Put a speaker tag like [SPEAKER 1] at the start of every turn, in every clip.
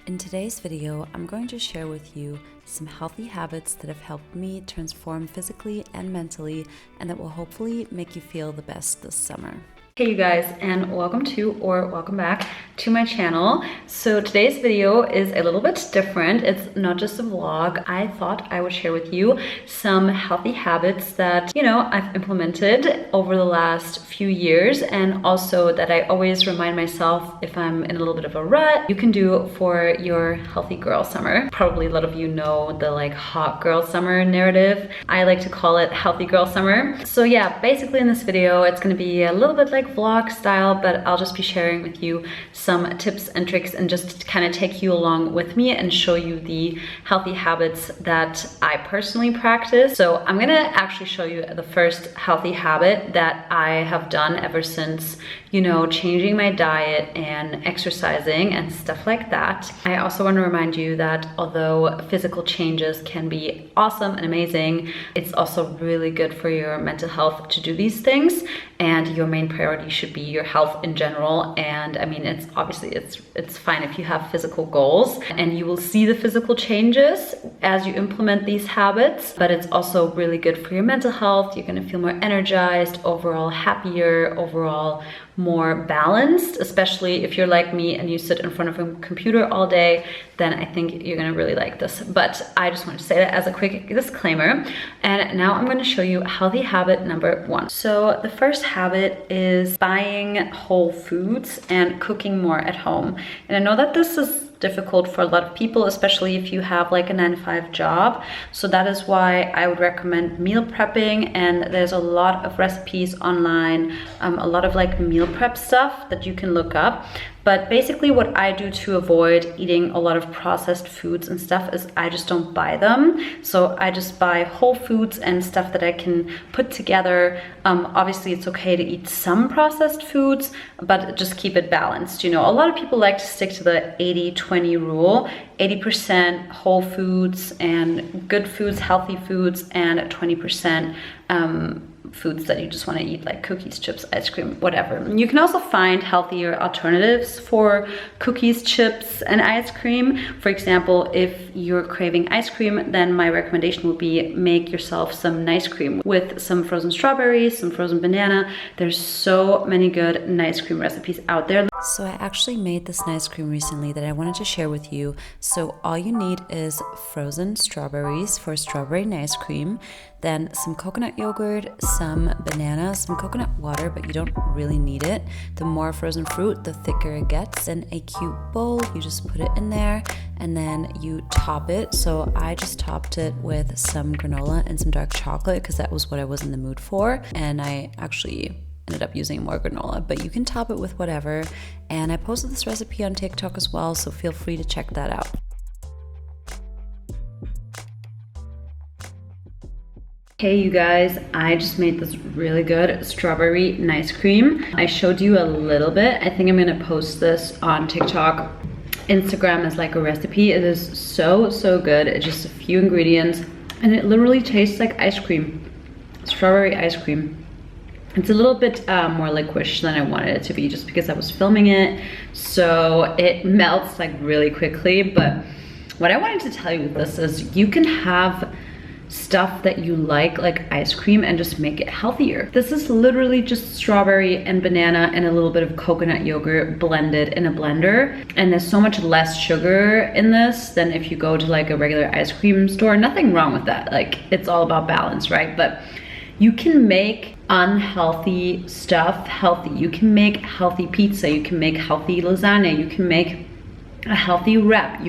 [SPEAKER 1] In today's video, I'm going to share with you some healthy habits that have helped me transform physically and mentally, and that will hopefully make you feel the best this summer. Hey you guys, and welcome back to my channel. So today's video is a little bit different. It's not just a vlog. I thought I would share with you some healthy habits that, I've implemented over the last few years, and also that I always remind myself if I'm in a little bit of a rut, you can do for your healthy girl summer. Probably a lot of you know the hot girl summer narrative. I like to call it healthy girl summer. So yeah, basically in this video, it's gonna be a little bit like vlog style, but I'll just be sharing with you some tips and tricks and just kind of take you along with me and show you the healthy habits that I personally practice. So I'm gonna actually show you the first healthy habit that I have done ever since, changing my diet and exercising and stuff like that. I also want to remind you that although physical changes can be awesome and amazing, it's also really good for your mental health to do these things, and your main priority should be your health in general. And I mean, it's obviously it's fine if you have physical goals and you will see the physical changes as you implement these habits, but it's also really good for your mental health. You're going to feel more energized, overall happier, overall more balanced, especially if you're like me and you sit in front of a computer all day, then I think you're gonna really like this. But I just wanted to say that as a quick disclaimer. And now I'm gonna show you healthy habit number 1. So the first habit is buying whole foods and cooking more at home. And I know that this is difficult for a lot of people, especially if you have like a 9-to-5 job. So that is why I would recommend meal prepping, and there's a lot of recipes online, a lot of meal prep stuff that you can look up. But basically what I do to avoid eating a lot of processed foods and stuff is I just don't buy them. So I just buy whole foods and stuff that I can put together. Obviously it's okay to eat some processed foods, but just keep it balanced. A lot of people like to stick to the 80-20 rule. 80% whole foods and good foods, healthy foods, and 20% foods that you just want to eat, like cookies, chips, ice cream, whatever. You can also find healthier alternatives for cookies, chips, and ice cream. For example, if you're craving ice cream, then my recommendation would be make yourself some nice cream with some frozen strawberries, some frozen banana. There's so many good nice cream recipes out there. So I actually made this nice cream recently that I wanted to share with you. So all you need is frozen strawberries for strawberry nice cream, then some coconut yogurt, some banana, some coconut water, but you don't really need it. The more frozen fruit, the thicker it gets. In a cute bowl, you just put it in there and then you top it. So I just topped it with some granola and some dark chocolate because that was what I was in the mood for. And I actually ended up using more granola, but you can top it with whatever. And I posted this recipe on TikTok as well, so feel free to check that out. Hey you guys, I just made this really good strawberry nice cream. I showed you a little bit. I think I'm gonna post this on TikTok, Instagram as a recipe. It is so good. It's just a few ingredients and it literally tastes like ice cream, strawberry ice cream. It's a little bit more liquidish than I wanted it to be just because I was filming it. So it melts really quickly. But what I wanted to tell you with this is you can have stuff that you like ice cream, and just make it healthier. This is literally just strawberry and banana and a little bit of coconut yogurt blended in a blender. And there's so much less sugar in this than if you go to a regular ice cream store. Nothing wrong with that. It's all about balance, right? But you can make unhealthy stuff healthy. You can make healthy pizza. You can make healthy lasagna. You can make a healthy wrap.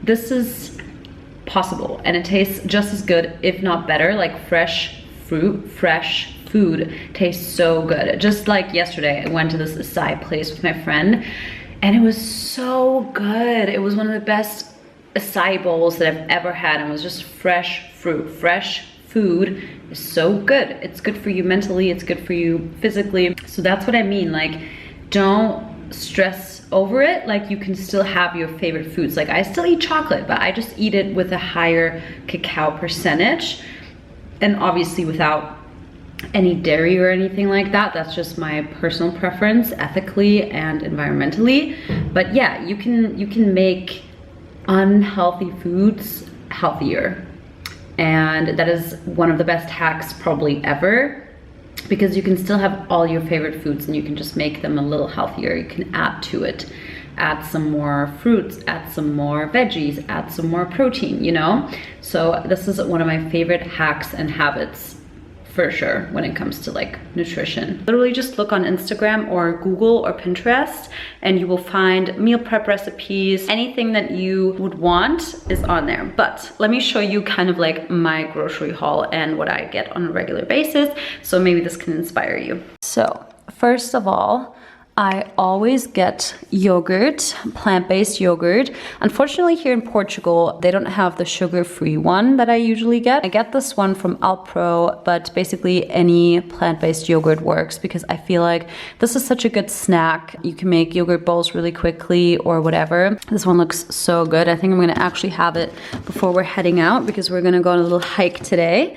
[SPEAKER 1] This is possible, and it tastes just as good, if not better. Fresh fruit, fresh food tastes so good. Just yesterday, I went to this acai place with my friend, and it was so good. It was one of the best acai bowls that I've ever had, and it was just fresh fruit, fresh food is so good. It's good for you mentally, it's good for you physically. So that's what I mean. Don't stress over it. You can still have your favorite foods. I still eat chocolate, but I just eat it with a higher cacao percentage, and obviously without any dairy or anything like that. That's just my personal preference, ethically and environmentally. But yeah, you can make unhealthy foods healthier. And that is one of the best hacks probably ever, because you can still have all your favorite foods and you can just make them a little healthier. You can add to it, add some more fruits, add some more veggies, add some more protein, you know? So this is one of my favorite hacks and habits for sure when it comes to like nutrition. Literally just look on Instagram or Google or Pinterest and you will find meal prep recipes. Anything that you would want is on there. But let me show you kind of like my grocery haul and what I get on a regular basis, so maybe this can inspire you. So first of all, I always get yogurt, plant-based yogurt. Unfortunately, here in Portugal, they don't have the sugar-free one that I usually get. I get this one from Alpro, but basically any plant-based yogurt works because I feel like this is such a good snack. You can make yogurt bowls really quickly or whatever. This one looks so good. I think I'm gonna actually have it before we're heading out because we're gonna go on a little hike today.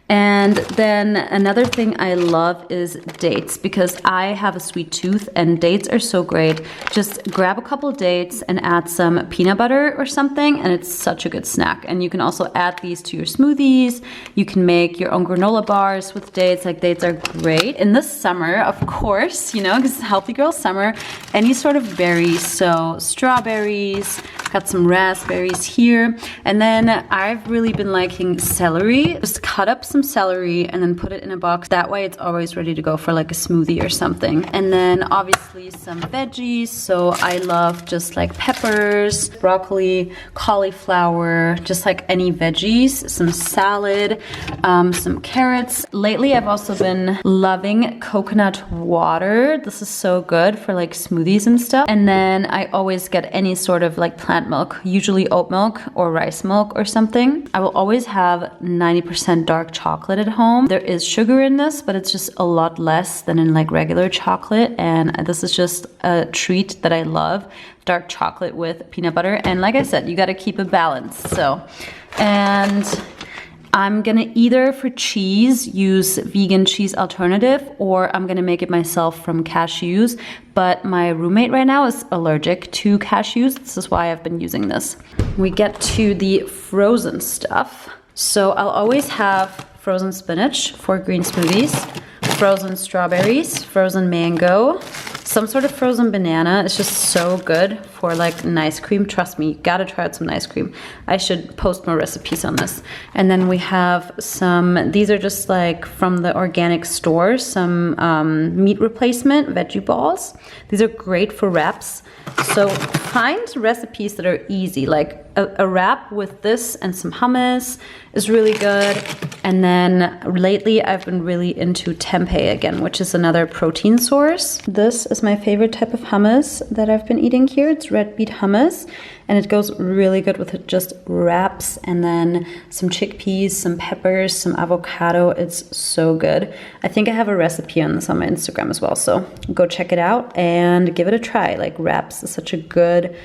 [SPEAKER 1] And then another thing I love is dates, because I have a sweet tooth and dates are so great. Just grab a couple dates and add some peanut butter or something and it's such a good snack. And you can also add these to your smoothies. You can make your own granola bars with dates. Like, dates are great. In this summer, of course, you know, because it's healthy girl summer, any sort of berries. So strawberries, got some raspberries here. And then I've really been liking celery. Just cut up some celery and then put it in a box. That way it's always ready to go for like a smoothie or something. And then obviously some veggies. So I love just like peppers, broccoli, cauliflower, just like any veggies, some salad, some carrots. Lately I've also been loving coconut water. This is so good for like smoothies and stuff. And then I always get any sort of like plant milk, usually oat milk or rice milk or something. I will always have 90% dark chocolate at home. There is sugar in this, but it's just a lot less than in like regular chocolate. And this is just a treat that I love. Dark chocolate with peanut butter. And like I said, you got to keep it balanced. So, and I'm gonna either for cheese use vegan cheese alternative, or I'm gonna make it myself from cashews. But my roommate right now is allergic to cashews. This is why I've been using this. We get to the frozen stuff. So I'll always have frozen spinach for green smoothies, frozen strawberries, frozen mango, some sort of frozen banana. It's just so good for like an ice cream. Trust me, you gotta try out some ice cream. I should post more recipes on this. And then we have some, these are just like from the organic store, some meat replacement veggie balls. These are great for wraps. So find recipes that are easy, like a wrap with this and some hummus is really good. And then lately I've been really into tempeh again, which is another protein source. This is my favorite type of hummus that I've been eating here. It's red beet hummus, and it goes really good with just wraps and then some chickpeas, some peppers, some avocado. It's so good. I think I have a recipe on this on my Instagram as well, so go check it out and give it a try. Like, wraps is such a good,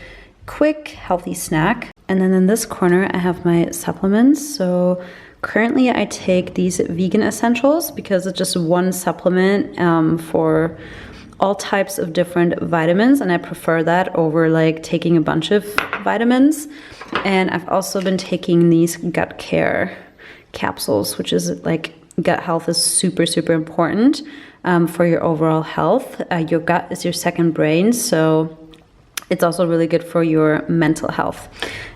[SPEAKER 1] quick, healthy snack. And then in this corner, I have my supplements. So currently I take these vegan essentials because it's just one supplement for all types of different vitamins, and I prefer that over like taking a bunch of vitamins. And I've also been taking these gut care capsules, which is like, gut health is super, super important for your overall health. Your gut is your second brain, so it's also really good for your mental health.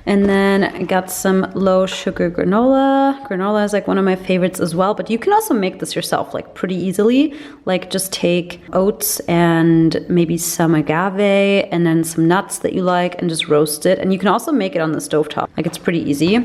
[SPEAKER 1] And then I got some low sugar granola. Granola is like one of my favorites as well, but you can also make this yourself like pretty easily. Like, just take oats and maybe some agave and then some nuts that you like and just roast it. And you can also make it on the stovetop. Like, it's pretty easy.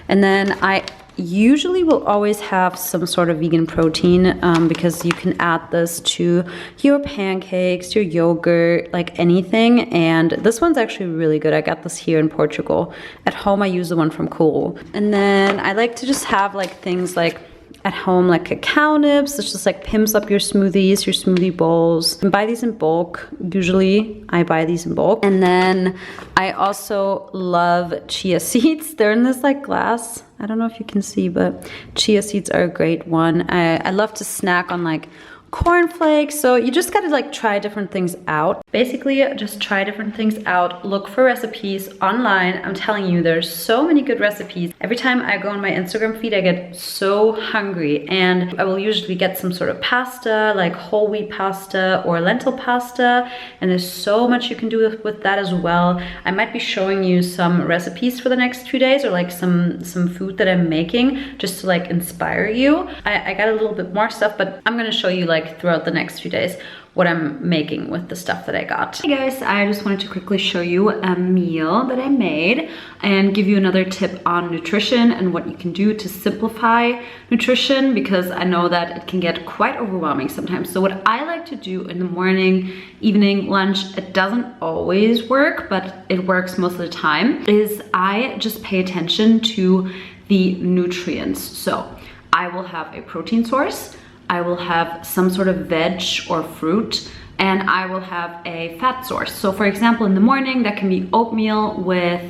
[SPEAKER 1] And then I usually will always have some sort of vegan protein because you can add this to your pancakes, your yogurt, like anything. And this one's actually really good. I got this here in Portugal. At home I use the one from Cool. And then I like to just have like things like at home, like cacao nibs. It's just like pimps up your smoothies, your smoothie bowls. And buy these in bulk. Usually I buy these in bulk. And then I also love chia seeds. They're in this like glass. I don't know if you can see, but chia seeds are a great one. I love to snack on like cornflakes. So you just gotta like try different things out. Basically, just try different things out. Look for recipes online. I'm telling you, there's so many good recipes. Every time I go on my Instagram feed, I get so hungry, and I will usually get some sort of pasta, like whole wheat pasta or lentil pasta. And there's so much you can do with that as well. I might be showing you some recipes for the next few days, or like some food that I'm making just to like inspire you. I got a little bit more stuff, but I'm gonna show you like throughout the next few days what I'm making with the stuff that I got. Hey guys, I just wanted to quickly show you a meal that I made and give you another tip on nutrition and what you can do to simplify nutrition, because I know that it can get quite overwhelming sometimes. So what I like to do in the morning, evening, lunch, it doesn't always work, but it works most of the time, is I just pay attention to the nutrients. So I will have a protein source, I will have some sort of veg or fruit, and I will have a fat source. So for example, in the morning, that can be oatmeal with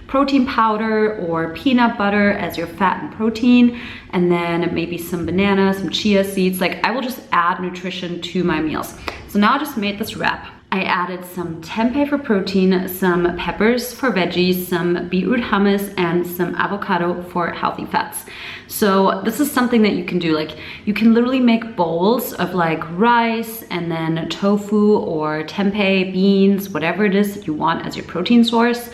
[SPEAKER 1] protein powder or peanut butter as your fat and protein, and then maybe some bananas, some chia seeds. Like I will just add nutrition to my meals. So now I just made this wrap. I added some tempeh for protein, some peppers for veggies, some beetroot hummus, and some avocado for healthy fats. So this is something that you can do. Like you can literally make bowls of like rice and then tofu or tempeh, beans, whatever it is that you want as your protein source.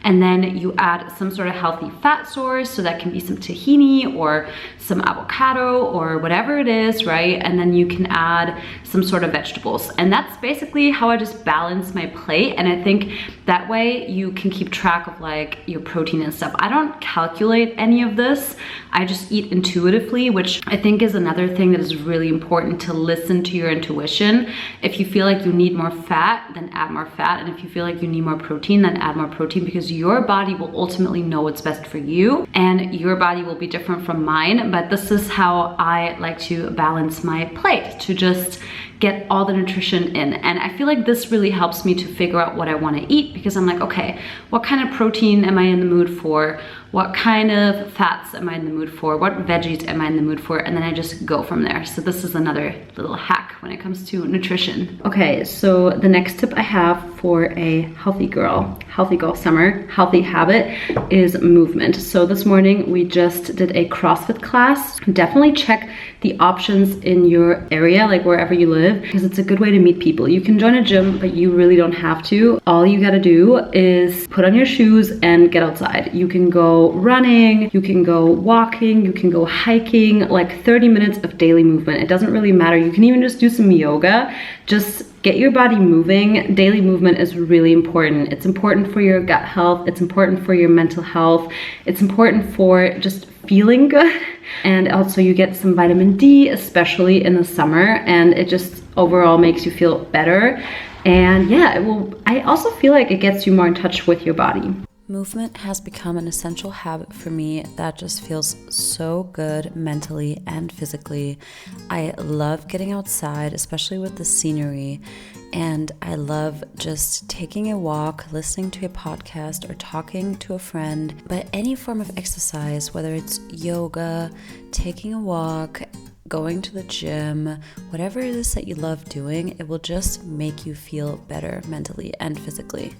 [SPEAKER 1] And then you add some sort of healthy fat source. So that can be some tahini or some avocado or whatever it is, right? And then you can add some sort of vegetables. And that's basically how I just balance my plate. And I think that way you can keep track of like your protein and stuff. I don't calculate any of this. I just eat intuitively, which I think is another thing that is really important, to listen to your intuition. If you feel like you need more fat, then add more fat. And if you feel like you need more protein, then add more protein, because your body will ultimately know what's best for you, and your body will be different from mine. But this is how I like to balance my plate, to just get all the nutrition in. And I feel like this really helps me to figure out what I want to eat, because I'm like, okay, what kind of protein am I in the mood for? What kind of fats am I in the mood for? What veggies am I in the mood for? And then I just go from there. So this is another little hack when it comes to nutrition. Okay, so the next tip I have for a healthy girl summer, healthy habit is movement. So this morning we just did a CrossFit class. Definitely check the options in your area, like wherever you live, because it's a good way to meet people. You can join a gym, but you really don't have to. All you gotta do is put on your shoes and get outside. You can go running, you can go walking, you can go hiking, like 30 minutes of daily movement. It doesn't really matter. You can even just do some yoga. Just get your body moving. Daily movement is really important. It's important for your gut health. It's important for your mental health. It's important for just feeling good. And also you get some vitamin D, especially in the summer, and it just overall makes you feel better. And yeah, I also feel like it gets you more in touch with your body.
[SPEAKER 2] Movement has become an essential habit for me that just feels so good mentally and physically. I love getting outside, especially with the scenery, and I love just taking a walk, listening to a podcast, or talking to a friend. But any form of exercise, whether it's yoga, taking a walk, going to the gym, whatever it is that you love doing, it will just make you feel better mentally and physically.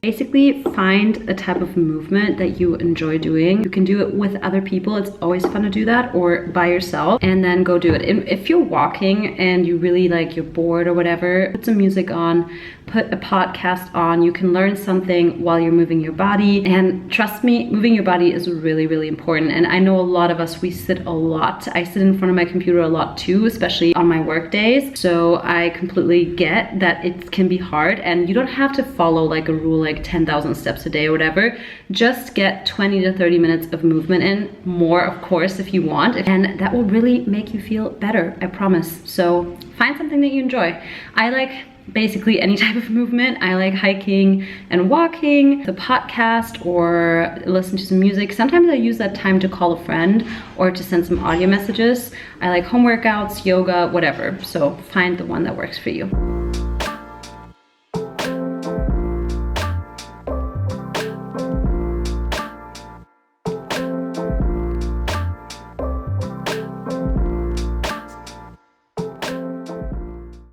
[SPEAKER 1] Basically, find a type of movement that you enjoy doing. You can do it with other people. It's always fun to do that, or by yourself, and then go do it. If you're walking and you really you're bored or whatever, put some music on, put a podcast on. You can learn something while you're moving your body. And trust me, moving your body is really, really important. And I know a lot of us, we sit a lot. I sit in front of my computer a lot too, especially on my work days. So I completely get that it can be hard, and you don't have to follow like a rule like 10,000 steps a day or whatever. Just get 20 to 30 minutes of movement in, more of course if you want, and that will really make you feel better, I promise. So find something that you enjoy. I like basically any type of movement. I like hiking and walking, the podcast, or listen to some music. Sometimes I use that time to call a friend or to send some audio messages. I like home workouts, yoga, whatever. So find the one that works for you.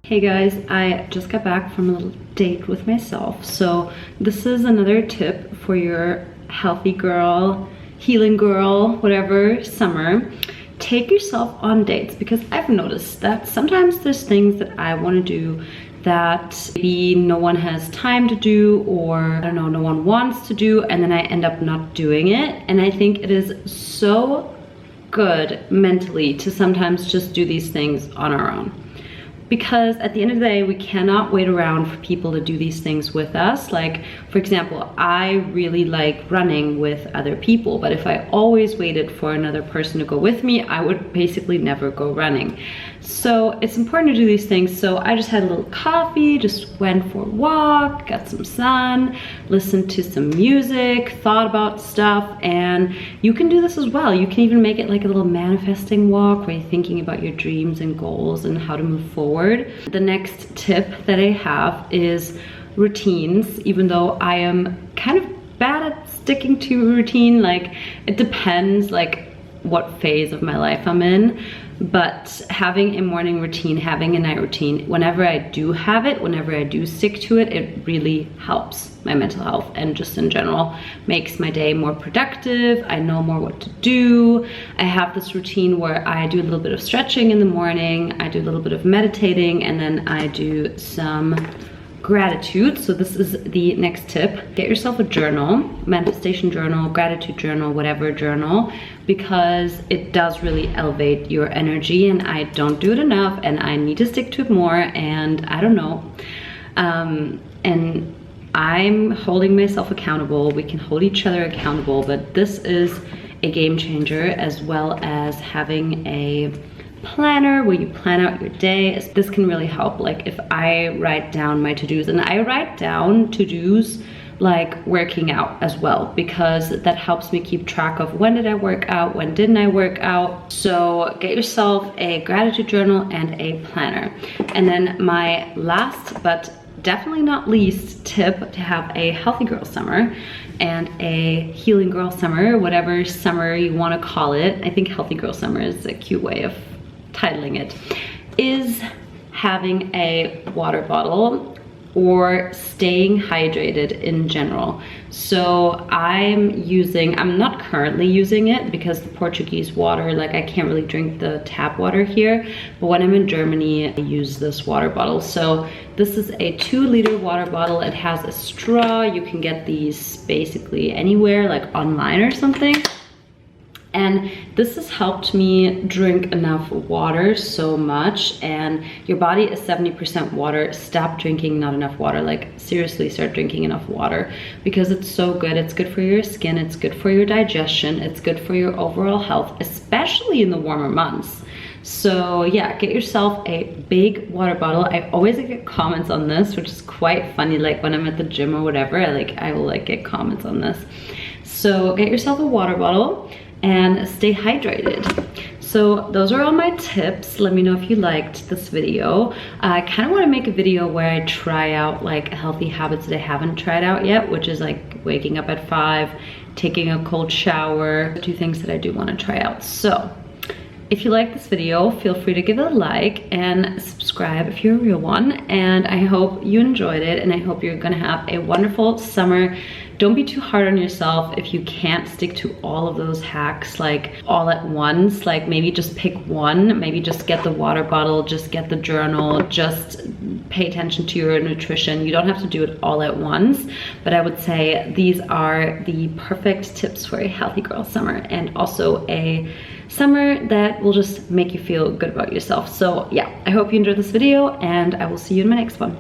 [SPEAKER 1] Hey guys, I just got back from a little date with myself. So this is another tip for your healthy girl, healing girl, whatever summer. Take yourself on dates, because I've noticed that sometimes there's things that I want to do that maybe no one has time to do, or I don't know, no one wants to do, and then I end up not doing it. And I think it is so good mentally to sometimes just do these things on our own. Because at the end of the day, we cannot wait around for people to do these things with us. Like, for example, I really like running with other people, but if I always waited for another person to go with me, I would basically never go running. So it's important to do these things. So I just had a little coffee, just went for a walk, got some sun, listened to some music, thought about stuff, and you can do this as well. You can even make it like a little manifesting walk where you're thinking about your dreams and goals and how to move forward. The next tip that I have is routines. Even though I am kind of bad at sticking to a routine, like it depends like what phase of my life I'm in, but having a morning routine, having a night routine, whenever I do have it, whenever I do stick to it, it really helps my mental health and just in general makes my day more productive. I know more what to do. I have this routine where I do a little bit of stretching in the morning, I do a little bit of meditating, and then I do some gratitude. So this is the next tip. Get yourself a journal, manifestation journal, gratitude journal, whatever journal, because it does really elevate your energy, and I don't do it enough and I need to stick to it more, and I don't know. And I'm holding myself accountable. We can hold each other accountable, but this is a game changer, as well as having a planner where you plan out your day. This can really help. Like if I write down my to-dos, and I write down to-dos like working out as well, because that helps me keep track of when did I work out, when didn't I work out. So get yourself a gratitude journal and a planner. And then my last but definitely not least tip to have a healthy girl summer and a healing girl summer, whatever summer you want to call it. I think healthy girl summer is a cute way of titling it, is having a water bottle or staying hydrated in general. So I'm not currently using it because the Portuguese water, like I can't really drink the tap water here, but when I'm in Germany, I use this water bottle. So this is a 2-liter water bottle. It has a straw. You can get these basically anywhere, like online or something. And this has helped me drink enough water so much. And your body is 70% water. Stop drinking not enough water. Like seriously, start drinking enough water, because it's so good. It's good for your skin, it's good for your digestion, it's good for your overall health, especially in the warmer months. So yeah, get yourself a big water bottle. I always get comments on this, which is quite funny. Like when I'm at the gym or whatever, I will get comments on this. So get yourself a water bottle and stay hydrated. So those are all my tips. Let me know if you liked this video. I kind of want to make a video where I try out like healthy habits that I haven't tried out yet, which is like waking up at 5, taking a cold shower, 2 things that I do want to try out. So if you like this video, feel free to give it a like and subscribe if you're a real one. And I hope you enjoyed it, and I hope you're gonna have a wonderful summer. Don't be too hard on yourself if you can't stick to all of those hacks like all at once. Like maybe just pick one, maybe just get the water bottle, just get the journal, just pay attention to your nutrition. You don't have to do it all at once, but I would say these are the perfect tips for a healthy girl summer, and also a summer that will just make you feel good about yourself. So yeah, I hope you enjoyed this video, and I will see you in my next one.